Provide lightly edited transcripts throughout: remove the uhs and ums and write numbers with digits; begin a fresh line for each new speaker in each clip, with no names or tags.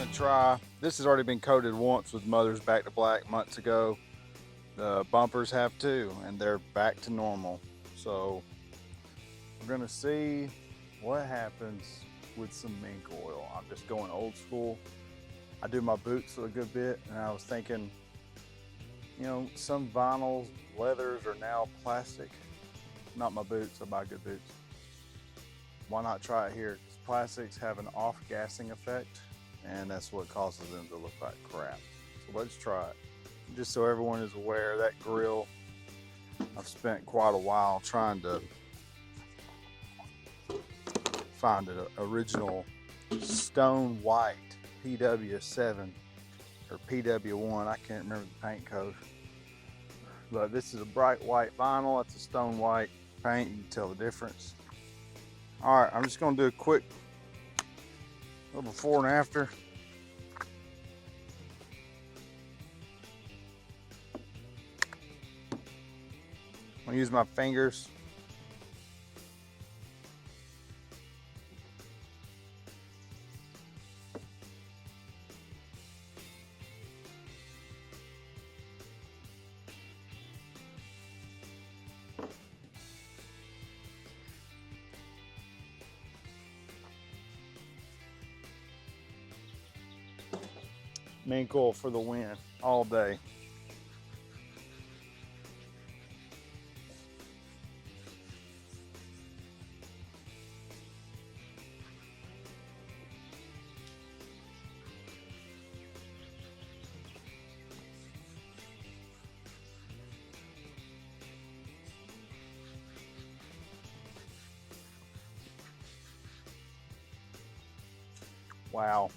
gonna try, this has already been coated once with Mother's Back to Black months ago. The bumpers have too, and they're back to normal. So we're gonna see what happens with some mink oil. I'm just going old school. I do my boots a good bit, and I was thinking, you know, some vinyls, leathers are now plastic. Not my boots, I buy good boots. Why not try it here? Because plastics have an off-gassing effect, and that's what causes them to look like crap. So let's try it. Just so everyone is aware, that grill, I've spent quite a while trying to find an original stone white PW7 or PW1. I can't remember the paint code. But this is a bright white vinyl. It's a stone white paint. You can tell the difference. All right, I'm just gonna do a quick little before and after. I'm gonna use my fingers. Mink oil for the win all day. Wow.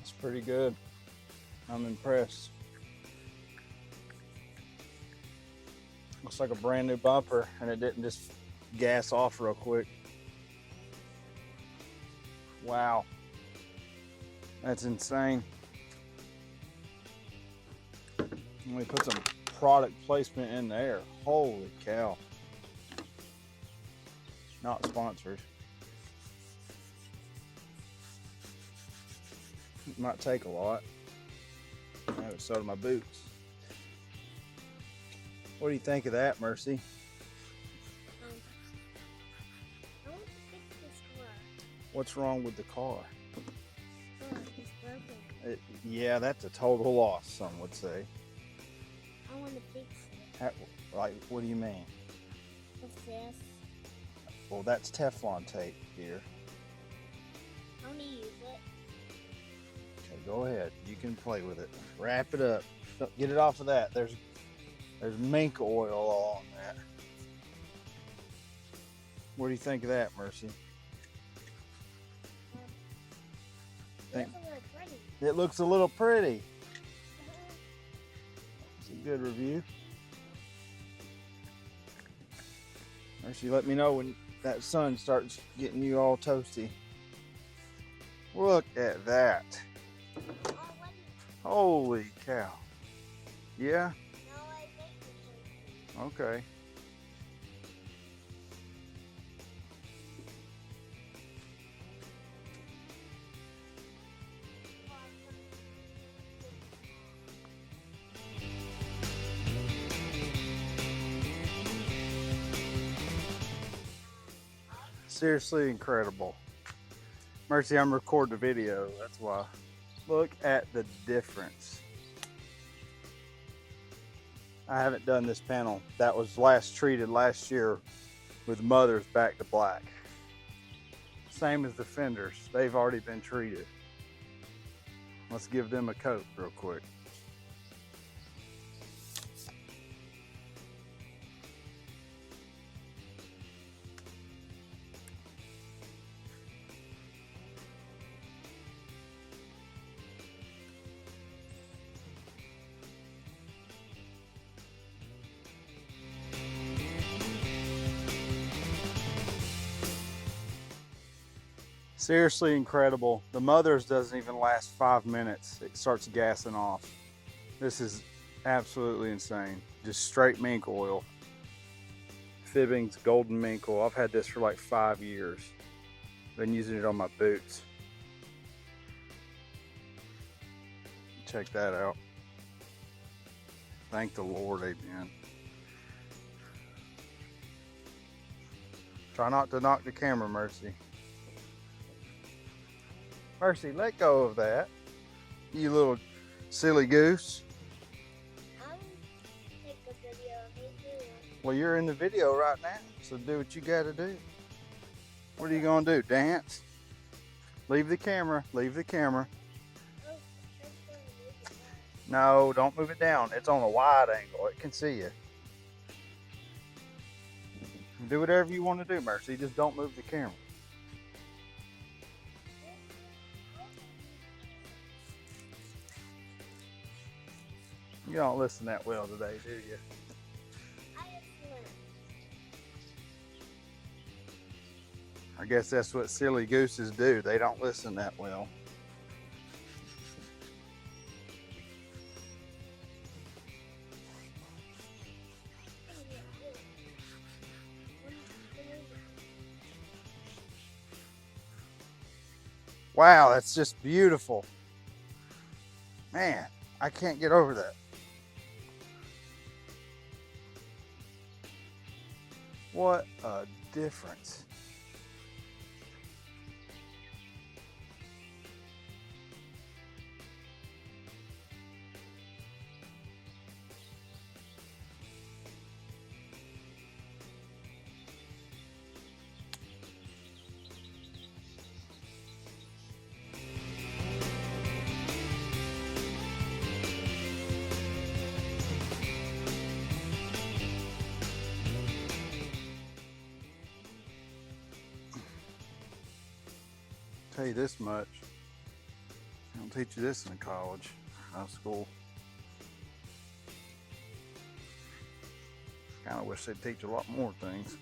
It's pretty good. I'm impressed. Looks like a brand new bumper, and it didn't just gas off real quick. Wow. That's insane. Let me put some product placement in there. Holy cow. Not sponsored. It might take a lot. I haven't sold my boots. What do you think of that, Mercy?
I want to fix this car.
What's wrong with the car?
Oh, it's broken.
Yeah, that's a total loss, some would say.
I want to fix it.
Like, what do you mean?
What's this?
Well, that's Teflon tape, dear.
I want to use it.
Okay, go ahead. You can play with it. Wrap it up. Get it off of that. There's mink oil all on that. What do you think of that, Mercy?
It looks a little pretty.
It looks a little pretty. It's a good review. Mercy, let me know when that sun starts getting you all toasty. Look at that.
Oh, what is it?
Holy cow. Yeah?
No, I think it's something.
Okay. Seriously incredible. Mercy, I'm recording the video, that's why. Look at the difference. I haven't done this panel. That was last treated last year with mothers back to black. Same as the fenders, they've already been treated. Let's give them a coat real quick. Seriously incredible. The mothers doesn't even last 5 minutes. It starts gassing off. This is absolutely insane. Just straight mink oil. Fibbing's golden mink oil. I've had this for like 5 years. Been using it on my boots. Check that out. Thank the Lord, amen. Try not to knock the camera, Mercy. Mercy, let go of that. You little silly goose.
I'm take a video of me too.
Well, you're in the video right now, so do what you gotta do. What are you gonna do, dance? Leave the camera, leave the camera.
Oh, I'm trying to move it back.
No, don't move it down. It's on a wide angle, it can see you. Do whatever you want to do, Mercy, just don't move the camera. You don't listen that well today, do you?
I just learned.
I guess that's what silly gooses do. They don't listen that well. Wow, that's just beautiful. Man, I can't get over that. What a difference. Tell you this much, they don't teach you this in college, high school. Kind of wish they'd teach a lot more things.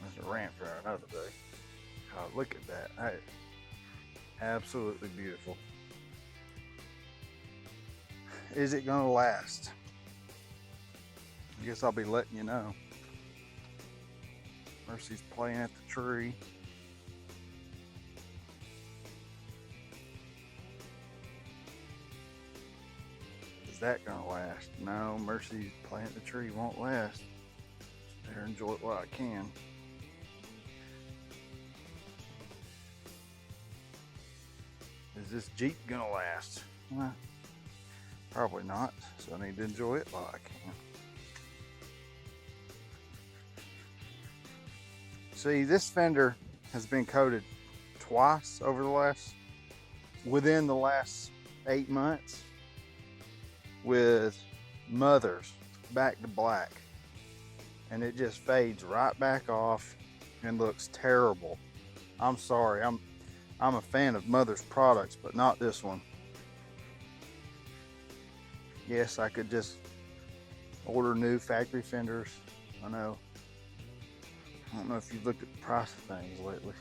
That's a rant for another day. God, look at that. Hey, absolutely beautiful. Is it gonna last? I guess I'll be letting you know. Mercy's playing at the tree. Is that gonna last? No, Mercy's playing at the tree won't last. Sit there, enjoy it while I can. Is this Jeep gonna last? Well, probably not, so I need to enjoy it while I can. See, this fender has been coated twice within the last 8 months with mothers back to black, and it just fades right back off and looks terrible. I'm sorry, I'm a fan of Mother's products, but not this one. Yes, I could just order new factory fenders. I know. I don't know if you've looked at the price of things lately.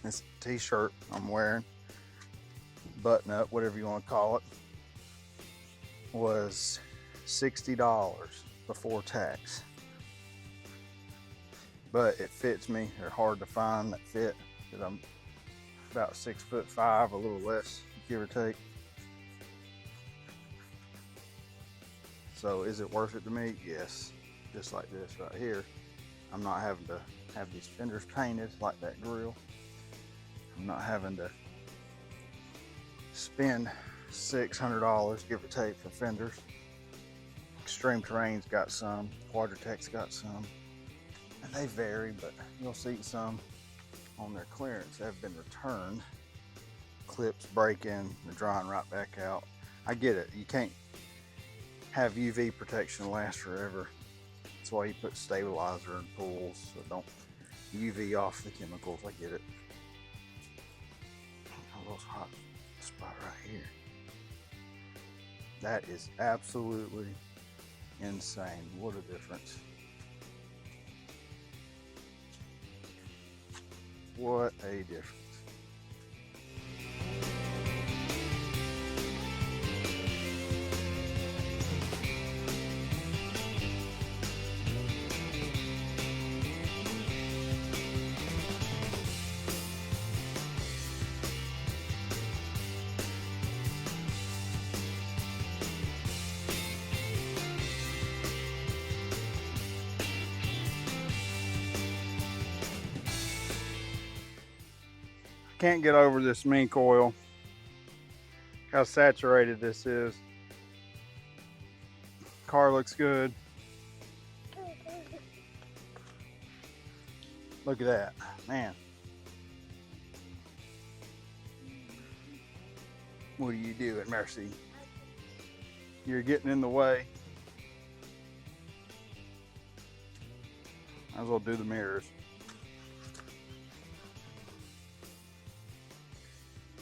This t-shirt I'm wearing, button up, whatever you want to call it, was $60 before tax. But it fits me. They're hard to find that fit because I'm about 6'5", a little less, give or take. So is it worth it to me? Yes. Just like this right here, I'm not having to have these fenders painted like that grill. I'm not having to spend $600 give or take for fenders. Extreme Terrain's got some, Quadratec's got some, and they vary, but you'll see some on their clearance that have been returned. Clips breaking, they're drying right back out. I get it, you can't have UV protection last forever. That's why you put stabilizer in pools, so don't UV off the chemicals. I get it. A little hot spot right here. That is absolutely insane. What a difference. What a difference. Can't get over this mink oil. How saturated this is. Car looks good. Look at that, man. What are you doing, Mercy? You're getting in the way. Might as well do the mirrors.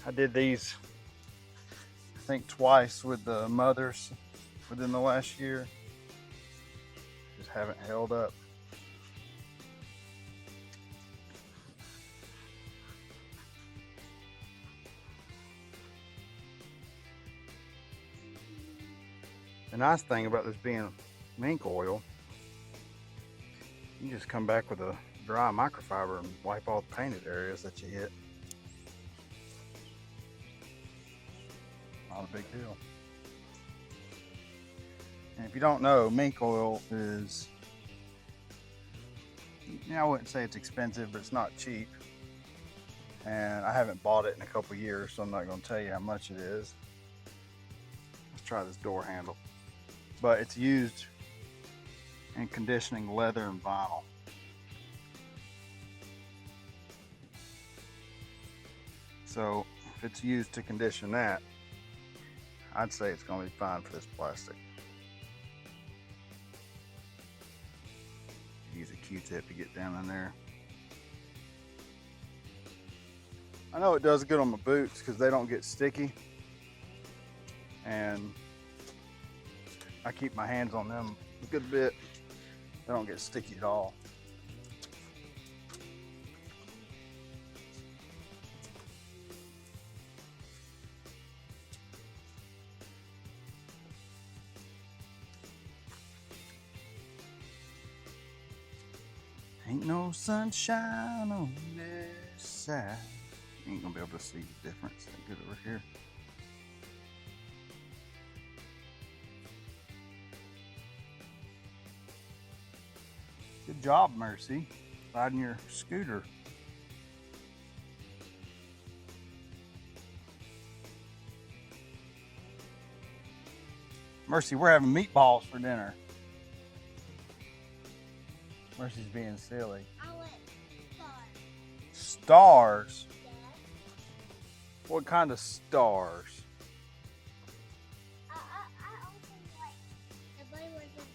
I did these, I think, twice with the mothers within the last year. Just haven't held up. The nice thing about this being mink oil, you just come back with a dry microfiber and wipe all the painted areas that you hit. Not a big deal. And if you don't know, mink oil is, I wouldn't say it's expensive, but it's not cheap. And I haven't bought it in a couple years, so I'm not going to tell you how much it is. Let's try this door handle. But it's used in conditioning leather and vinyl. So if it's used to condition that, I'd say it's going to be fine for this plastic. Use a Q-tip to get down in there. I know it does good on my boots because they don't get sticky, and I keep my hands on them a good bit. They don't get sticky at all. Ain't no sunshine on this side. Ain't gonna be able to see the difference. Get over here. Good job, Mercy, riding your scooter. Mercy, we're having meatballs for dinner. Mercy's being silly.
I want stars.
Stars?
Yeah.
What kind of stars?
I also like the bunny ones and the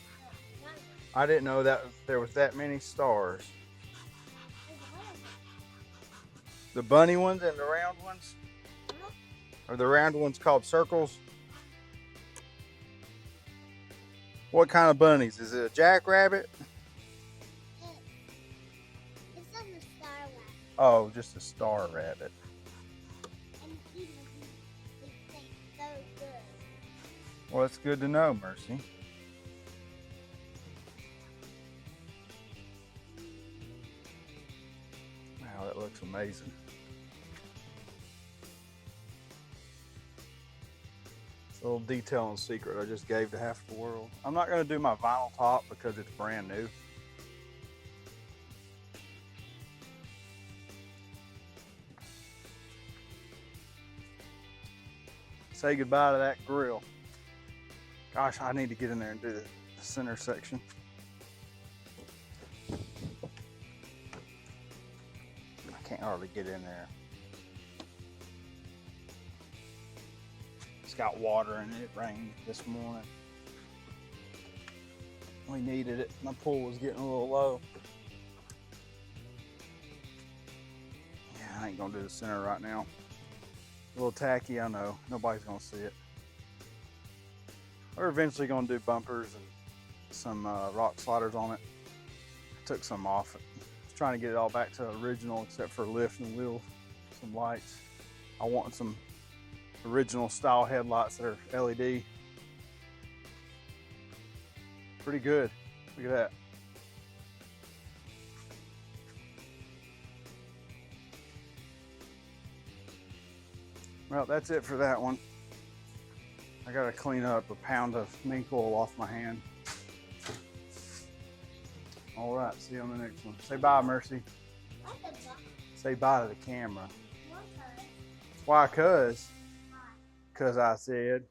round ones.
I didn't know that there was that many stars.
There's one.
The bunny ones and the round ones?
Huh?
Are the round ones called circles? What kind of bunnies? Is it a jackrabbit?
It's on the star one.
Oh, just a star rabbit.
And even they taste so good.
Well, it's good to know, Mercy. Wow, that looks amazing. It's a little detail and secret I just gave to half the world. I'm not going to do my vinyl top because it's brand new. say goodbye to that grill. Gosh, I need to get in there and do the center section. I can't hardly get in there. It's got water in it. It rained this morning. We needed it. My pool was getting a little low. Yeah, I ain't gonna do the center right now. A little tacky, I know. Nobody's gonna see it. We're eventually gonna do bumpers and some rock sliders on it. I took some off. I was trying to get it all back to original except for lift and wheel, some lights. I want some original style headlights that are LED. Pretty good. Look at that. Well, that's it for that one. I gotta clean up a pound of mink oil off my hand. All right, see you on the next one. Say bye, Mercy. Say bye to the camera. Why, cuz? Cuz I said.